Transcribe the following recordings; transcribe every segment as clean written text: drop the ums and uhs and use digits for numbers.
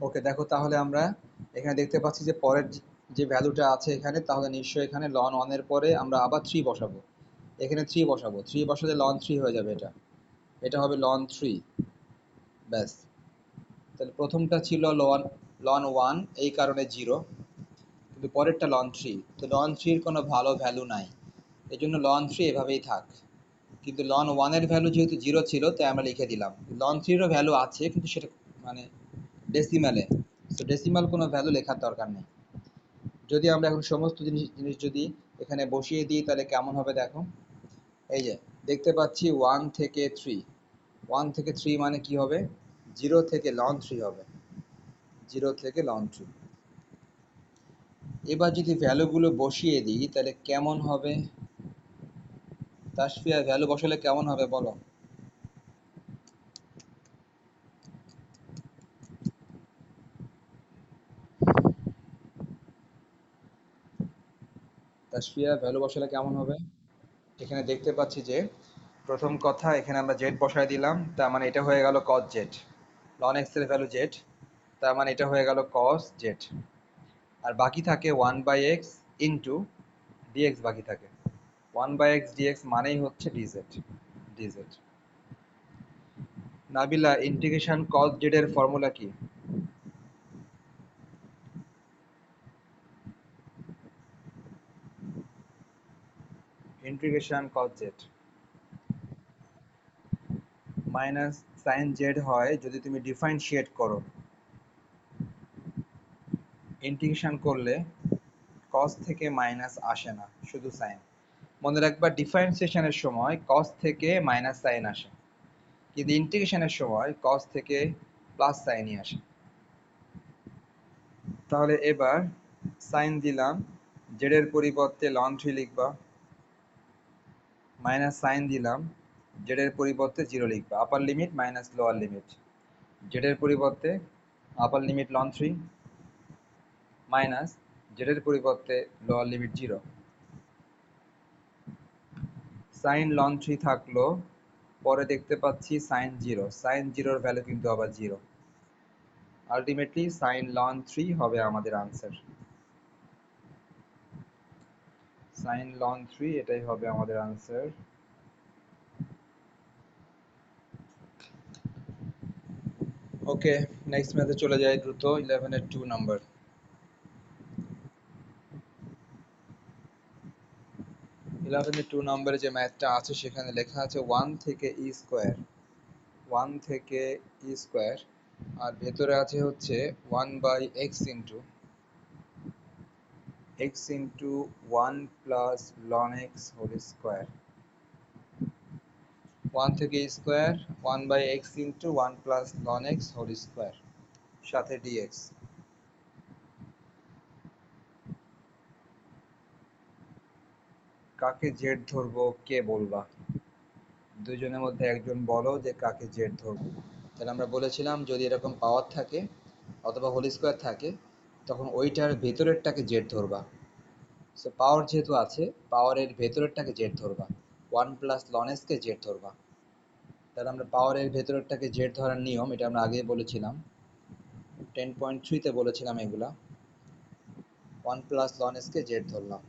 ওকে, দেখো তাহলে আমরা এখানে দেখতে পাচ্ছি যে পরের যে ভ্যালুটা আছে এখানে, তাহলে নিশ্চয়ই এখানে লন 1 এর পরে আমরা আবার 3 বসাবো। এখানে 3 বসাবো, 3 বসালে লন 3 হয়ে যাবে। এটা এটা হবে লন 3। ব্যাস। তাহলে প্রথমটা ছিল লন লন 1, এই কারণে 0, কিন্তু পরেরটা লন 3, তো লন 3 এর কোনো ভালো ভ্যালু নাই, এই জন্য লন 3 এভাবেই থাক। কিন্তু লন 1 এর ভ্যালু যেহেতু 0 ছিল, তাই আমরা লিখে দিলাম। লন 3 এরও ভ্যালু আছে, কিন্তু সেটা মানে ডেসিমালে, তো ডেসিমাল কোনো ভ্যালু লেখার দরকার নেই। যদি আমরা এখন সমস্ত জিনিস জিনিস যদি এখানে বসিয়ে দিই তাহলে কেমন হবে দেখো। এই যে দেখতে পাচ্ছি 1 থেকে 3, 1 থেকে 3 মানে কি হবে, 0 থেকে লন 3 হবে, 0 থেকে লন 3। এবার যদি ভ্যালুগুলো বসিয়ে দিই তাহলে কেমন হবে, তাসফিয়া ভ্যালু বসালে কেমন হবে বলো। তাসফিয়া ভ্যালু বসালে কেমন হবে। এখানে দেখতে পাচ্ছি যে প্রথম কথা এখানে আমরা জেড বসায় দিলাম, তার মানে এটা হয়ে গেল কস জেড। লন এক্স এর ভ্যালু জেড, তার মানে এটা হয়ে গেল কস জেড। আর বাকি থাকে 1/x ইন্টু ডিএক্স, বাকি থাকে 1/x ডিএক্স, মানেই হচ্ছে ডিজেড। ডিজেড। নাবিলা, ইন্টিগ্রেশন কস জেড এর ফর্মুলা কি? ইন্টিগ্রেশন কস জেড মাইনাস সাইন জেড হয় যদি তুমি ডিফারেন্সিয়েট করো। ইন্টিগ্রেশন করলে কস থেকে মাইনাস আসে না, শুধু সাইন। মনে রাখবা ডিফারেন্সিয়েশনের সময় কস থেকে মাইনাস সাইন আসে, কিন্তু ইন্টিগ্রেশনের সময় কস থেকে প্লাস সাইনই আসে। তাহলে এবার সাইন দিলাম, জেড এর পরিবর্তে লন 3 লিখবা, মাইনাস সাইন দিলাম, জেড এর পরিবর্তে 0 লিখবা, upper limit minus lower limit. Z এর পরিবর্তে আপার লিমিট লন 3 মাইনাস জেড এর পরিবর্তে লোয়ার লিমিট 0। সাইন লন 3 থাকলো, পরে দেখতে পাচ্ছি সাইন 0, সাইন 0 এর ভ্যালু কিন্তু আবার 0। আলটিমেটলি সাইন লন 3 হবে আমাদের আনসার। সাইন লন 3 এটাই হবে আমাদের আনসার। ওকে, নেক্সট ম্যাথে চলে যাই দ্রুত। 11 এর 2 নাম্বার। 11 এর 2 নাম্বারে যে ম্যাথটা আছে সেখানে লেখা আছে 1 থেকে ই স্কোয়ার, 1 থেকে ই স্কোয়ার, আর ভেতরে আছে হচ্ছে 1/x into x into 1 plus ln x whole square. 1 থেকে e square, 1/x into 1 plus ln x whole square, সাথে ডিএক্স। কাকে জেড ধরবো কে বলবা, দুইজনের মধ্যে একজন বলো যে কাকে জেড ধরবো। তাহলে আমরা বলেছিলাম যদি এরকম পাওয়ার থাকে অথবা হোল স্কোয়ার থাকে, তখন ওইটার ভেতরেরটাকে জেড ধরবা। সো পাওয়ার যেহেতু আছে, পাওয়ারের ভেতরেরটাকে জেড ধরবা, 1 প্লাস লনেসকে জেড ধরবা। তাহলে আমরা পাওয়ারের ভেতরেরটাকে জেড ধরার নিয়ম এটা আমরা আগেই বলেছিলাম, 10.3-তে বলেছিলাম এগুলা। 1 প্লাস লনেসকে জেড ধরলাম।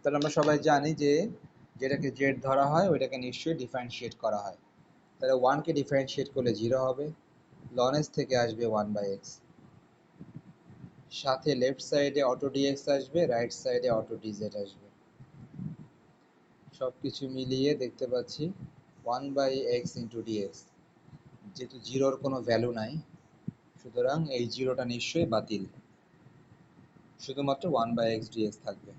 তাহলে আমরা সবাই জানি যে যেটাকে জেড ধরা হয় ওইটাকে নিশ্চয়ই ডিফারেন্সিয়েট করা হয়। তাহলে 1কে ডিফারেন্সিয়েট করলে 0 হবে, লনেস থেকে আসবে 1/x, সাথে লেফট সাইডে অটো ডিএক্স আসবে, রাইট সাইডে অটো ডিজেড আসবে। সব কিছু মিলিয়ে দেখতে পাচ্ছি 1/x ইন্টু ডিএক্স, যেহেতু জিরোর কোনো ভ্যালু নাই সুতরাং এই জিরোটা নিশ্চয়ই বাতিল, শুধুমাত্র 1/x ডিএক্স থাকবে।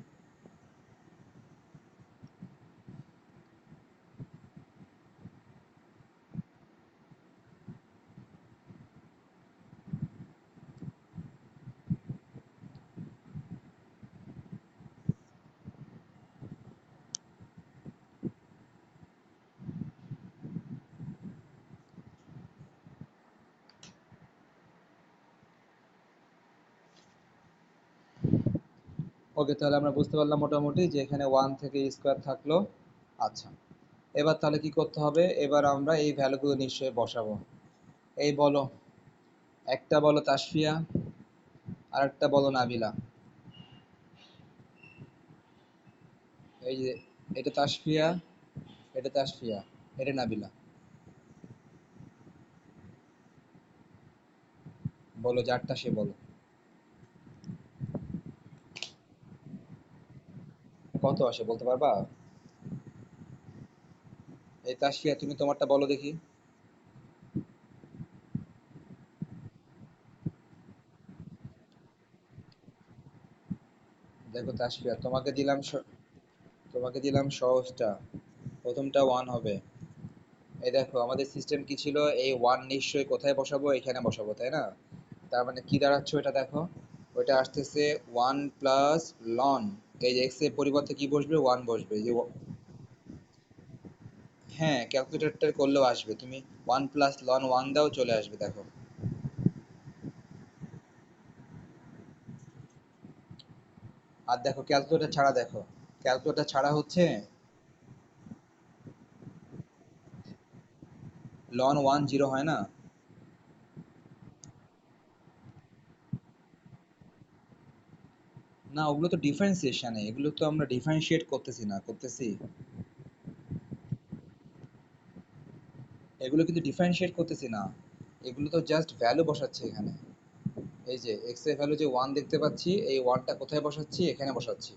ওকে, তাহলে আমরা বুঝতে পারলাম মোটামুটি যে এখানে 1 থেকে স্কোয়ার থাকলো। আচ্ছা, এবার তাহলে কি করতে হবে, এবার আমরা এই ভ্যালুগুলো নিশ্চয়ই বসাবো। এই বলো, একটা বলো তাসফিয়া, আর একটা বলো নাবিলা। এই যে এটা তাসফিয়া, এটা তাসফিয়া, এটা নাবিলা। বলো যারটা সে বলো। কত আসে বলতে পারবা? এই তাসফিয়া তুমি তোমারটা বলো দেখি। দেখো তাসফিয়া, তোমাকে দিলাম সহজটা। প্রথমটা ওয়ান হবে। এই দেখো আমাদের সিস্টেম কি ছিল, এই ওয়ান নিশ্চয়ই কোথায় বসাবো, এখানে বসাবো, তাই না? তার মানে কি দাঁড়াচ্ছে ওটা দেখো, ওইটা আসতেছে ওয়ান প্লাস লন। এই যে এক্স এর পরিবর্তে কি বসবে, ওয়ান বসবে, যে হ্যাঁ ক্যালকুলেটর করলেও আসবে, তুমি ওয়ান প্লাস লন ওয়ান দাও চলে আসবে দেখো। আর দেখো ক্যালকুলেটর ছাড়া দেখো, ক্যালকুলেটর ছাড়া হচ্ছে লন ওয়ান জিরো হয় না। না ওগুলো তো ডিফারেন্সিয়েশনে, এগুলো তো আমরা ডিফারেন্সিয়েট করতেছি না, করতেছি? এগুলো কিন্তু ডিফারেন্সিয়েট করতেছি না, এগুলো তো জাস্ট ভ্যালু বসাচ্ছি এখানে। এই যে এক্স এর ভ্যালু যে ওয়ান দেখতে পাচ্ছি, এই ওয়ানটা কোথায় বসাচ্ছি, এখানে বসাচ্ছি।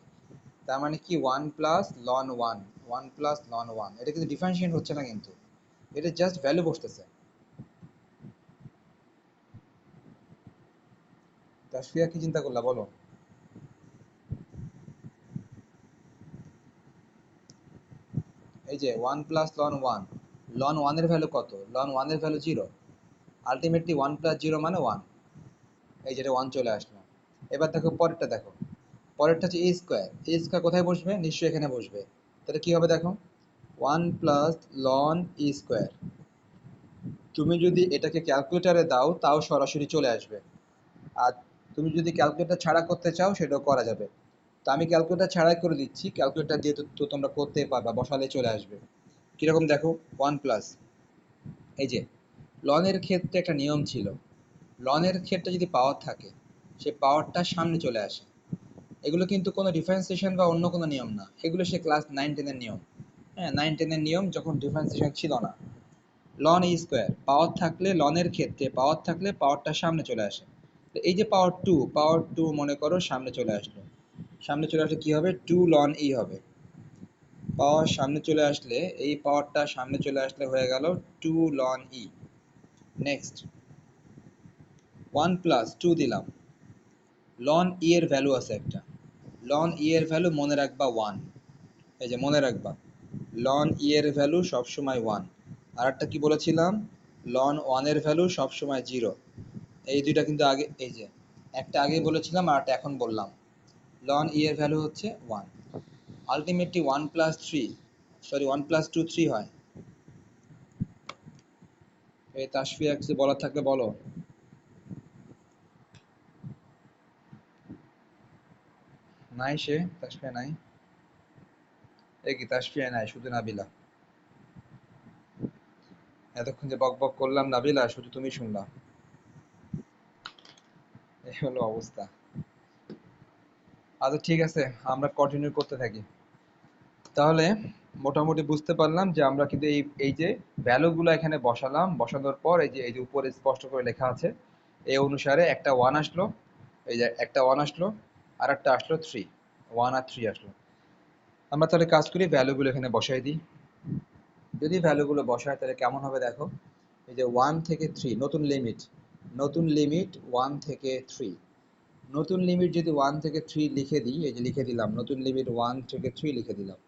তার মানে কি ওয়ান প্লাস লন ওয়ান, ওয়ান প্লাস লন ওয়ান, এটা কিন্তু ডিফারেন্সিয়েট হচ্ছে না কিন্তু, এটা জাস্ট ভ্যালু বসতেছে। তাসফিয়া কি চিন্তা করলা বলো? এই যে ওয়ান প্লাস লন ওয়ান, লন ওয়ানের ভ্যালু কত, লন ওয়ানের value zero, ultimately one plus zero মানে ওয়ান। এই যেটা ওয়ান চলে আসলো। এবার দেখো পরেরটা দেখো, পরেরটা হচ্ছে এ স্কোয়ার, এ স্কোয়ার কোথায় বসবে, নিশ্চয়ই এখানে বসবে। তাহলে কি হবে দেখো, ওয়ান প্লাস লন ই স্কোয়ার। তুমি যদি এটাকে ক্যালকুলেটারে দাও তাও সরাসরি চলে আসবে, আর তুমি যদি ক্যালকুলেটর ছাড়া করতে চাও সেটাও করা যাবে। তো আমি ক্যালকুলেটর ছাড়াই করে দিচ্ছি, ক্যালকুলেটর দিয়ে তো তোমরা করতে পারবা, বসালে চলে আসবে। কিরকম দেখো, ওয়ান প্লাস, এই যে লনের ক্ষেত্রে একটা নিয়ম ছিল, লনের ক্ষেত্রে যদি পাওয়ার থাকে সে পাওয়ারটা সামনে চলে আসে। এগুলো কিন্তু কোনো ডিফারেন্সিয়েশন বা অন্য কোনো নিয়ম না, এগুলো সে ক্লাস নাইন টেনের নিয়ম। হ্যাঁ নাইন টেনের নিয়ম, যখন ডিফারেন্সিয়েশন ছিল না। লন ই স্কোয়ার, পাওয়ার থাকলে লনের ক্ষেত্রে পাওয়ার থাকলে পাওয়ারটা সামনে চলে আসে। তো এই যে পাওয়ার টু, পাওয়ার টু মনে করো সামনে চলে আসলো, সামনে চলে আসলে কি হবে, টু লন ই হবে। পাওয়ার সামনে চলে আসলে, এই পাওয়ারটা সামনে চলে আসলে হয়ে গেল টু লন ই। নেক্সট ওয়ান প্লাস টু দিলাম, লন ই এর ভ্যালু আছে একটা, লন ই এর ভ্যালু মনে রাখবা ওয়ান। এই যে মনে রাখবা, লন ই এর ভ্যালু সবসময় ওয়ান। আর একটা কি বলেছিলাম, লন ওয়ানের ভ্যালু সবসময় জিরো। এই দুইটা কিন্তু আগে, এই যে একটা আগে বলেছিলাম আর একটা এখন বললাম। লন ই এর ভ্যালু হচ্ছে one. Ultimately one plus three, sorry one plus two three হয়। এই তাসফিয়া কিছু বলার থাকলে বলো। নাই সে, তাসফিয়া নাই। এই কি তাসফিয়া নাই, শুধু নাবিলা। এতক্ষণ যে বক বক করলাম নাবিলা, শুধু তুমি শুনলা। এই হলো অবস্থা। আচ্ছা ঠিক আছে, আমরা কন্টিনিউ করতে থাকি। তাহলে মোটামুটি বুঝতে পারলাম যে আমরা কিন্তু এই এই যে ভ্যালুগুলো এখানে বসালাম, বসানোর পর এই যে উপরে স্পষ্ট করে লেখা আছে, এই অনুসারে একটা ওয়ান আসলো, এই যে একটা ওয়ান আসলো, আর একটা আসলো থ্রি, ওয়ান আর থ্রি আসলো। আমরা তাহলে কাজ করি, ভ্যালুগুলো এখানে বসাই দিই। যদি ভ্যালুগুলো বসায় তাহলে কেমন হবে দেখো, এই যে ওয়ান থেকে থ্রি নতুন লিমিট, নতুন লিমিট ওয়ান থেকে থ্রি, নতুন লিমিট যদি ওয়ান থেকে থ্রি লিখে দিই, এই যে লিখে দিলাম নতুন লিমিট ওয়ান থেকে থ্রি লিখে দিলাম।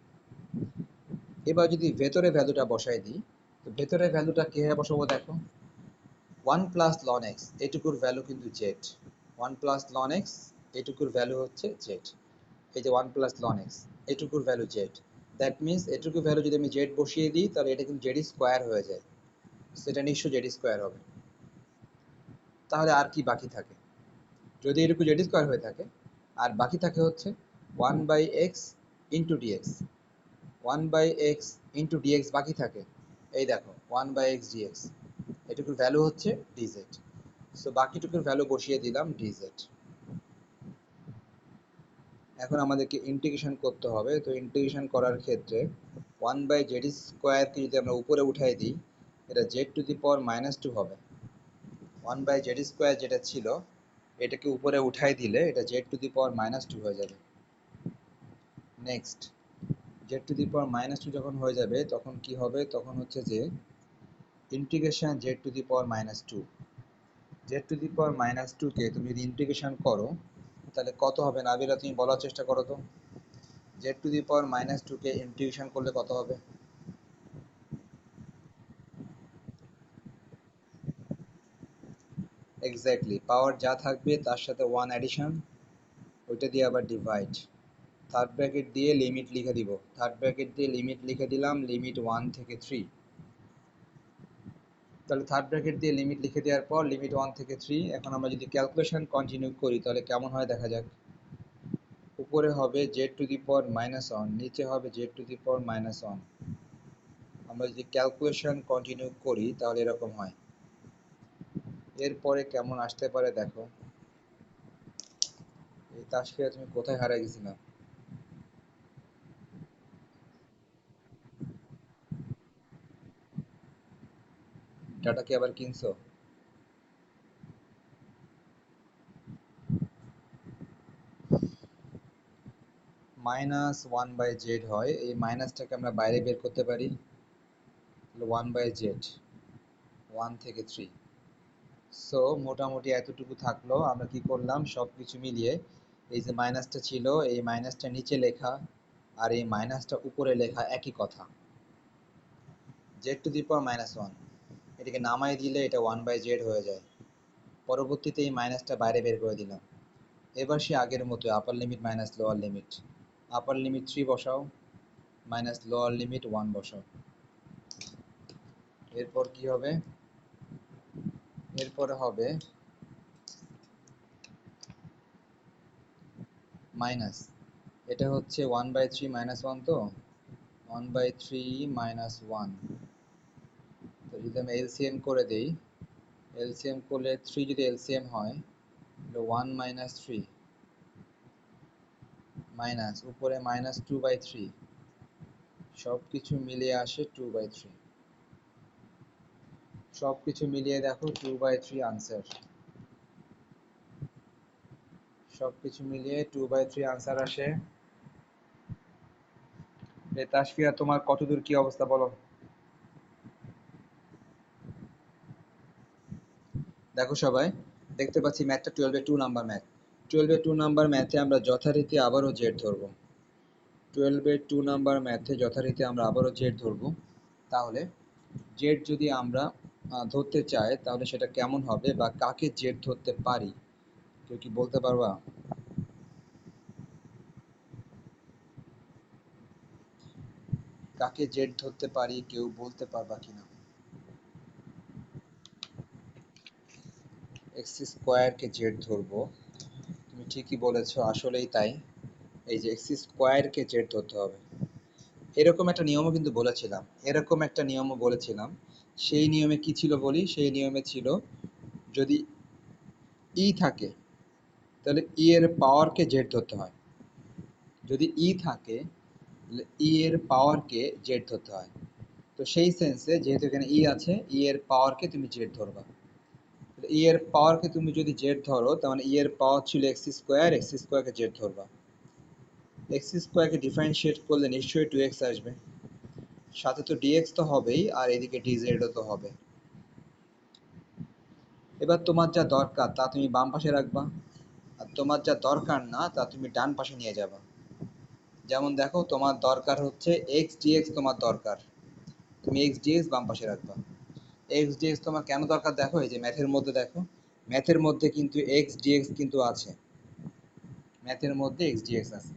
এবার যদি ভেতরে ভ্যালুটা বসাই দিই, তো ভেতরে ভ্যালুটা কিভাবে বসাবো দেখো, ওয়ান প্লাস লন এক্স, এটুকুর ভ্যালু কিন্তু Z, one plus ln x এটুকুর ভ্যালু হচ্ছে জেড। এই যে ওয়ান প্লাস লন এক্স এটুকুর ভ্যালু জেড, দ্যাট মিনস এটুকুর ভ্যালু যদি আমি জেড বসিয়ে দিই তাহলে এটা কিন্তু জেড স্কোয়ার হয়ে যায়, সেটা নিশ্চয়ই জেড স্কোয়ার হবে। তাহলে আর কি বাকি থাকে, যদি এটুকু জেড স্কোয়ার হয়ে থাকে, আর বাকি থাকে হচ্ছে one by x into dx, one by x into dx বাকি থাকে। এই দেখো ওয়ান বাই এক্স ডিএক্স, এটুকুর ভ্যালু হচ্ছে ডিজেড। সো বাকিটুকুর ভ্যালু বসিয়ে দিলাম ডিজেড। এখন আমাদেরকে ইন্টিগ্রেশন করতে হবে। তো ইন্টিগ্রেশন করার ক্ষেত্রে 1/z² যদি আমরা উপরে উঠাই দিই, এটা z⁻⁻2 হবে। 1/z² যেটা ছিল এটাকে উপরে উঠাই দিলে এটা z⁻⁻2 হয়ে যাবে। নেক্সট z⁻⁻2 যখন হয়ে যাবে তখন কি হবে, তখন হচ্ছে যে ইন্টিগ্রেশন z⁻⁻2, z⁻⁻2 কে তুমি যদি ইন্টিগ্রেশন করো তাহলে কত হবে নাবিলা, তুমি বলার চেষ্টা করো তো। z⁻⁻2 কে ইন্টিগ্রেশন করলে কত হবে? এক্স্যাক্টলি, পাওয়ার যা থাকবে তার সাথে 1 অ্যাডিশন, ওইটা দিয়ে আবার ডিভাইড, থার্ড ব্র্যাকেট দিয়ে লিমিট লিখে দিব। থার্ড ব্র্যাকেট দিয়ে লিমিট লিখে দিলাম, লিমিট 1 থেকে 3। তাহলে থার্ড ব্র্যাকেট দিয়ে লিমিট লিখে দেওয়ার পর লিমিট 1 থেকে 3। এখন আমরা যদি ক্যালকুলেশন কন্টিনিউ করি তাহলে কেমন হয় দেখা যাক। উপরে হবে z⁻⁻1, নিচে হবে z⁻⁻1। আমরা যদি ক্যালকুলেশন কন্টিনিউ করি তাহলে এরকম হয়। এরপরে কেমন আসতে পারে দেখো। এই তাসফিয়া তুমি কোথায় হারিয়ে গেছিলাম? ডাটা কি আবার কিনছো? -1/z হয়, এই মাইনাসটাকে আমরা বাইরে বের করতে পারি। 1/z, 1 থেকে 3। সো মোটামুটি এতটুকু থাকলো। আমরা কি করলাম, সব কিছু মিলিয়ে এই যে মাইনাসটা ছিল এই মাইনাসটা নিচে লেখা আর এই মাইনাসটা উপরে লেখা একই কথা, z⁻⁻1। এটাকে নামাই দিলে এটা 1/z হয়ে যায়। পরবর্তীতে এই মাইনাসটা বাইরে বের করে দিলাম। এবার সে আগের মতো আপার লিমিট মাইনাস লোয়ার লিমিট, আপার লিমিট 3 বসাও, মাইনাস লোয়ার লিমিট 1 বসাও। এরপর কি হবে, এরপরে হবে মাইনাস, এটা হচ্ছে 1/3 -1, তো 1/3 -1। তো যদি আমি এলসিএম করে দিই, এলসিএম করলে 3 যদি এলসিএম হয় 1 - 3 মাইনাস উপরে -2/3, সব কিছু মিলিয়ে আসে 2/3। সব কিছু মিলিয়ে দেখো 2/3 আনসার। সব কিছু মিলিয়ে 2/3 আনসার আসে। তাসফিয়া তোমার কতদূর কি অবস্থা বলো। দেখো সবাই, দেখতে পাচ্ছি ম্যাথটা 12-এ 2 নাম্বার ম্যাথ। 12-এ 2 নাম্বার ম্যাথে আমরা যথারীতি আবারও জেড ধরবো। 12-এ 2 নাম্বার ম্যাথে যথারীতি আমরা আবারও জেড ধরবো। তাহলে জেড যদি আমরা ধরতে চাই তাহলে সেটা কেমন হবে বা কাকে জেড ধরতে পারি, কেউ কি বলতে পারবা? কাকে জেড ধরতে পারি কেউ বলতে পারবা কিনা? এক্স স্কোয়ারকে জেড ধরবো, তুমি ঠিকই বলেছো, আসলেই তাই। এই যে এক্স স্কোয়ারকে জেড ধরতে হবে, এরকম একটা নিয়মও কিন্তু বলেছিলাম, এরকম একটা নিয়মও বলেছিলাম। সেই নিয়মে কি ছিল বলি, সেই নিয়মে ছিল যদি ই থাকে তাহলে ই এর পাওয়ারকে জেড ধরতে হয়। যদি ই থাকে তাহলে ই এর পাওয়ারকে জেড ধরতে হয়। তো সেই সেন্সে যেহেতু এখানে ই আছে, ই এর পাওয়ারকে তুমি জেড ধরবা। ই এর পাওয়ারকে তুমি যদি জেড ধরো তার মানে ই এর পাওয়ার ছিল এক্স স্কোয়ার, এক্স স্কোয়ারকে জেড ধরবা। এক্স স্কোয়ারকে ডিফারেন্সিয়েট করলে নিশ্চয়ই 2x আসবে, সাথে তো ডিএক্স তো হবেই আর এদিকে ডিজেডও তো হবে। এবার তোমার যা দরকার তা তুমি বাম পাশে রাখবা, আর তোমার যা দরকার না তা তুমি ডান পাশে নিয়ে যাবা। যেমন দেখো, তোমার দরকার হচ্ছে এক্স ডিএক্স, তোমার দরকার, তুমি এক্স ডিএক্স বাম পাশে রাখবা। এক্স ডিএক্স তোমার কেন দরকার দেখো, এই যে ম্যাথের মধ্যে দেখো, ম্যাথের মধ্যে কিন্তু এক্স ডিএক্স কিন্তু আছে, ম্যাথের মধ্যে এক্স ডিএক্স আছে।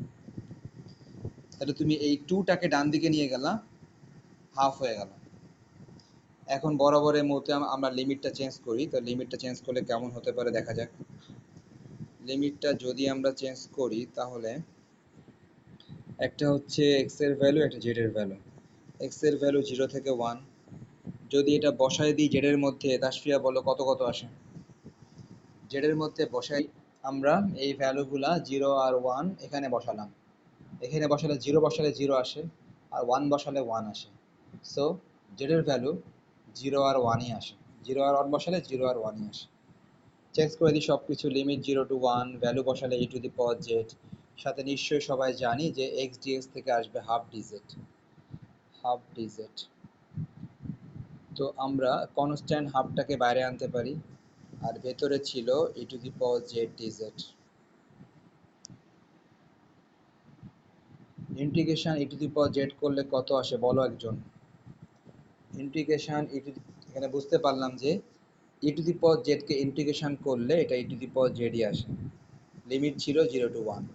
তাহলে তুমি এই টুটাকে ডান দিকে নিয়ে গেলা, হাফ হয়ে গেল। এখন বরাবরের মধ্যে আমরা লিমিটটা চেঞ্জ করি, তো লিমিটটা চেঞ্জ করলে কেমন হতে পারে দেখা যাক। লিমিটটা যদি আমরা চেঞ্জ করি তাহলে একটা হচ্ছে এক্স এর ভ্যালু, একটা জেড এর ভ্যালু। এক্স এর ভ্যালু 0 থেকে 1, যদি এটা বসায় দিই জেডের মধ্যে, তাসফিয়া বলো কত কত আসে? জেডের মধ্যে বসাই আমরা এই ভ্যালুগুলা 0 আর 1 এখানে বসালাম। এখানে বসালে 0 বসালে 0 আসে, আর 1 বসালে 1 আসে। সো জেডের ভ্যালু 0 আর 1ই আসে। 0 আর 1 বসালে 0 আর 1ই আসে। চেক করে দিই সব কিছু। লিমিট 0 টু 1, ভ্যালু বসালে e to the power Z. সাথে নিশ্চয়ই সবাই জানি যে এক্স ডিএক্স থেকে আসবে হাফ ডিজেড। Half DZ. তো আমরা কনস্ট্যান্ট হাফটাকে বাইরে আনতে পারি, আর ভেতরে ছিল e to the power Z DZ. Integration e to the power Z করলে কত আসে বলো একজন? ইন্টিগ্রেশন এখানে বুঝতে পারলাম যে e to the power Z K integration করলে এটা e টু দি পাওয়ার জেডই আসে। লিমিট ছিল 0 টু 1।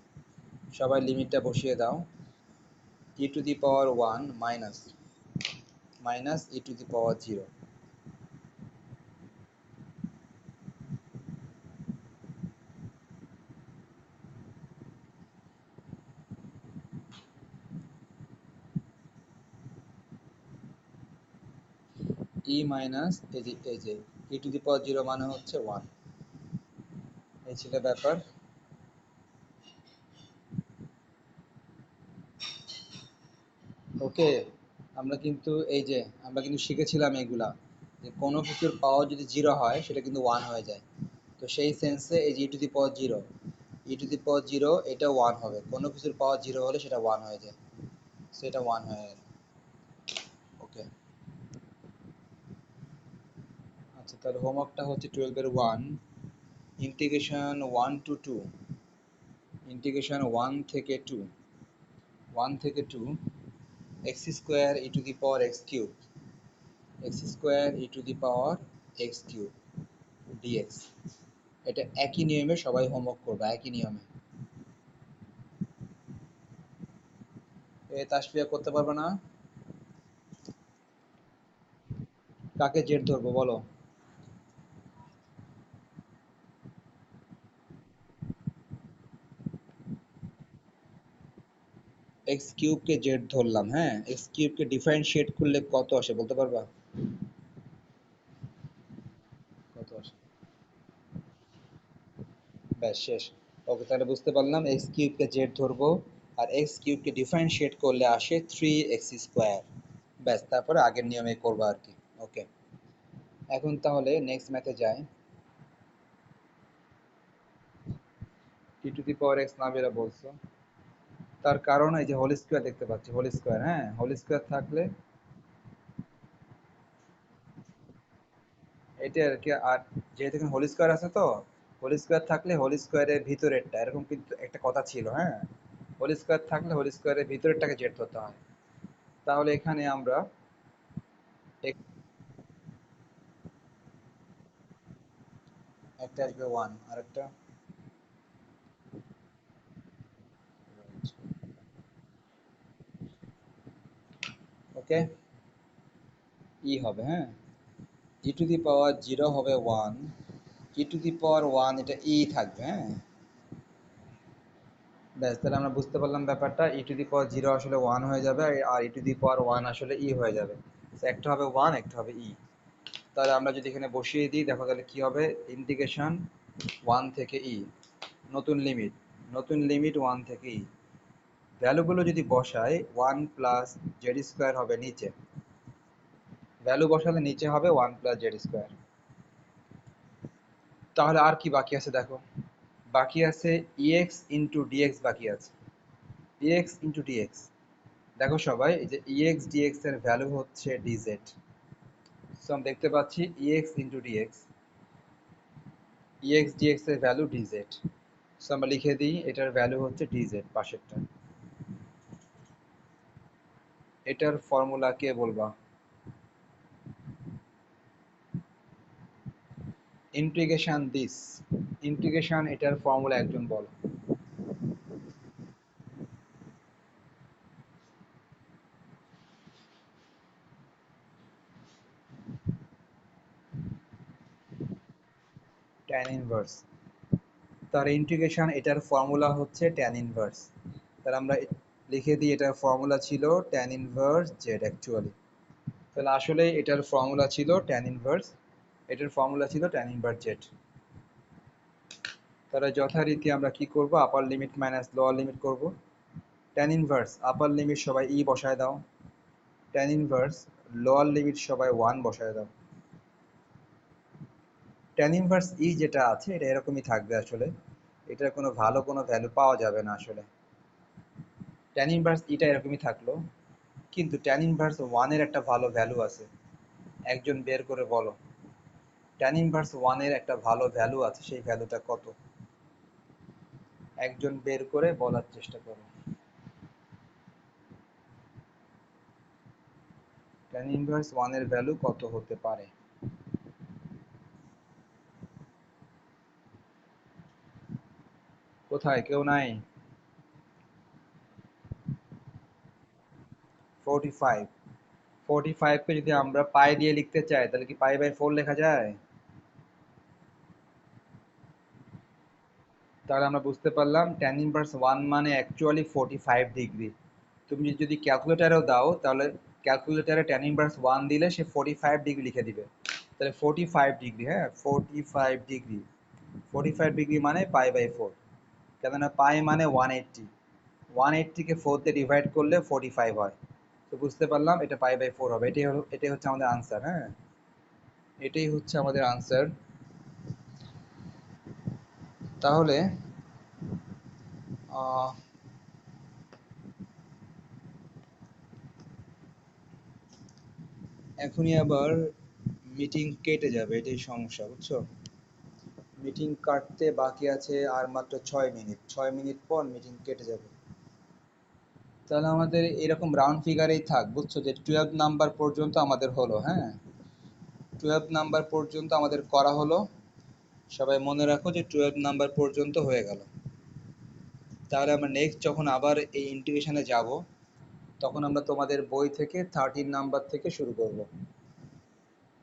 সবাই লিমিটটা বসিয়ে দাও। e to the power 1 minus e to the power 0। e minus এই যে e টু দি পাওয়ার 0 মানে হচ্ছে 1। এই ছিল ব্যাপার। ওকে, আমরা কিন্তু শিখেছিলাম এগুলা, যে কোনো কিছুর পাওয়ার যদি 0 হয় সেটা কিন্তু 1 হয়ে যায়। তো সেই সেন্সে এই যে e to the power 0, e to the power 0 এটা 1 হবে। কোনো কিছুর পাওয়ার 0 হলে সেটা 1 হয়ে যায়। সেটা 1 হয়ে গেল। ওকে, আচ্ছা তাহলে হোমওয়ার্কটা হচ্ছে 12 এর 1, ইন্টিগ্রেশন 1 টু 2, ইন্টিগ্রেশন 1 থেকে 2, 1 থেকে 2 x square e to the power x cube, x square e to the power x cube dx। এটা একই নিয়মে সবাই হোমওয়ার্ক করবে, একই নিয়মে। এ তাসফিয়া করতে পারবে না? কাকে জেড ধরবো বলো? এক্স কিউবকে জেড ধরলাম, হ্যাঁ। এক্স কিউবকে ডিফারেন্সিয়েট করলে কত আসে বলতে পারবা? কত আসে? ব্যাস শেষ। ওকে, তাহলে বুঝতে পারলাম এক্স কিউবকে জেড ধরবো, আর এক্স কিউবকে ডিফারেন্সিয়েট করলে আসে 3x স্কোয়ার। ব্যাস, তারপরে আগের নিয়মে করবো আর কি। ওকে, এখন তাহলে নেক্সট ম্যাথে যাই। টি টু দি পাওয়ার এক্স না বেরা বলছো, তার কারণ এই যে হোল স্কোয়ার দেখতে পাচ্ছি, হোল স্কোয়ার, হ্যাঁ হোল স্কোয়ার থাকলে এটা আর কি। আর যেহেতু এখানে হোল স্কোয়ার আছে, তো হোল স্কোয়ার থাকলে হোল স্কোয়ারের ভিতরেরটা, এরকম কিন্তু একটা কথা ছিল, হ্যাঁ। হোল স্কোয়ার থাকলে হোল স্কোয়ারের ভিতরেরটাকে জেড ধরতে হয়। তাহলে এখানে আমরা একটা আসবে 1, আর একটা ওকে ই হবে, হ্যাঁ। ই টু দি পাওয়ার 0 হবে 1, ই টু দি পাওয়ার 1 এটা ই থাকবে, হ্যাঁ। ব্যাস, তাহলে আমরা বুঝতে পারলাম ব্যাপারটা। ই টু দি পাওয়ার 0 আসলে 1 হয়ে যাবে, আর ই টু দি পাওয়ার 1 আসলে ই হয়ে যাবে। তো একটা হবে 1, একটা হবে ই। তাহলে আমরা যদি এখানে বসিয়ে দিই, দেখো তাহলে কি হবে। ইন্টিগ্রেশন 1 থেকে ই, নতুন লিমিট, নতুন লিমিট 1 থেকে ই। ভ্যালুগুলো যদি বসাই, 1 প্লাস জেড স্কোয়ার হবে নিচে, ভ্যালু বসালে নিচে হবে 1 প্লাস জেড স্কোয়ার। তাহলে আর কি বাকি আছে দেখো, বাকি আছে ইএক্স ইন্টু ডিএক্স বাকি আছে। ইএক্স ইন্টু ডিএক্স, দেখো সবাই এই যে ইএক্স ডিএক্স এর ভ্যালু হচ্ছে ডিজেড। সো আমরা দেখতে পাচ্ছি ex into dx, ex dx এর ভ্যালু ডিজেড। সো আমরা লিখে দিই এটার ভ্যালু হচ্ছে ডিজেড পাশেরটা। এটার ফর্মুলা কে বলবা? ইন্টিগ্রেশন দিস, ইন্টিগ্রেশন এটার ফর্মুলা একজন বল। Tan inverse. তার ইন্টিগ্রেশন এটার ফর্মুলা হচ্ছে ট্যান ইনভার্স। তাহলে আমরা লিখে দিই এটার ফর্মুলা ছিল ট্যান ইনভার্স জেড অ্যাকচুয়ালি। তাহলে আসলে এটার ফর্মুলা ছিল tan ইনভার্স, এটার ফর্মুলা ছিল tan ইনভার্স z। তাহলে যথারীতি আমরা কি করব, আপার লিমিট মাইনাস লোয়ার লিমিট করব। tan ইনভার্স আপার লিমিট সবাই ই বসায় দাও, tan ইনভার্স লোয়ার লিমিট সবাই 1 বসায় দাও। tan ইনভার্স ই যেটা আছে এটা এরকমই থাকবে আসলে, এটার কোনো ভালো কোনো ভ্যালু পাওয়া যাবে না আসলে। tan ইনভার্স ইটা এরকমই থাকলো, কিন্তু tan ইনভার্স 1 এর একটা ভালো ভ্যালু আছে, একজন বের করে বলো tan ইনভার্স 1 এর একটা ভালো ভ্যালু আছে, সেই ভ্যালুটা কত? একজন বের করে বলার চেষ্টা করো। tan ইনভার্স 1 এর ভ্যালু কত হতে পারে? কোথায় কেউ নাই? 45। 45 কে যদি আমরা পাই দিয়ে লিখতে চাই তাহলে কি পাই বাই 4 লেখা যায়? তাহলে আমরা বুঝতে পারলাম tan ইনভার্স 1 মানে অ্যাকচুয়ালি 45 ডিগ্রি। তুমি যদি ক্যালকুলেটরেও দাও তাহলে ক্যালকুলেটরে tan ইনভার্স 1 দিলে সে 45 ডিগ্রি লিখে দিবে। তাহলে 45 ডিগ্রি, হ্যাঁ 45 ডিগ্রি, 45 ডিগ্রি মানে পাই বাই 4। কেননা পাই মানে 180, 180 কে 4 দিয়ে ডিভাইড করলে 45 হয়। তো বুঝতে পারলাম এটা পাই বাই 4 হবে। এটাই হচ্ছে আমাদের আনসার। হ্যাঁ, এটাই হচ্ছে আমাদের আনসার। তাহলে আহ, এখনই আবার মিটিং কেটে যাবে, এটাই সমস্যা বুঝছো। মিটিং কাটতে বাকি আছে আর মাত্র 6 মিনিট, 6 মিনিট পর মিটিং কেটে যাবে। তাহলে আমাদের এরকম রাউন্ড ফিগারেই থাক বুঝছো, যে 12 নাম্বার পর্যন্ত আমাদের হলো। হ্যাঁ, 12 নাম্বার পর্যন্ত আমাদের করা হলো। সবাই মনে রাখো যে 12 নাম্বার পর্যন্ত হয়ে গেল। তাহলে আমরা নেক্সট যখন আবার এই ইন্টিগ্রেশনে যাব তখন আমরা তোমাদের বই থেকে 13 নাম্বার থেকে শুরু করব।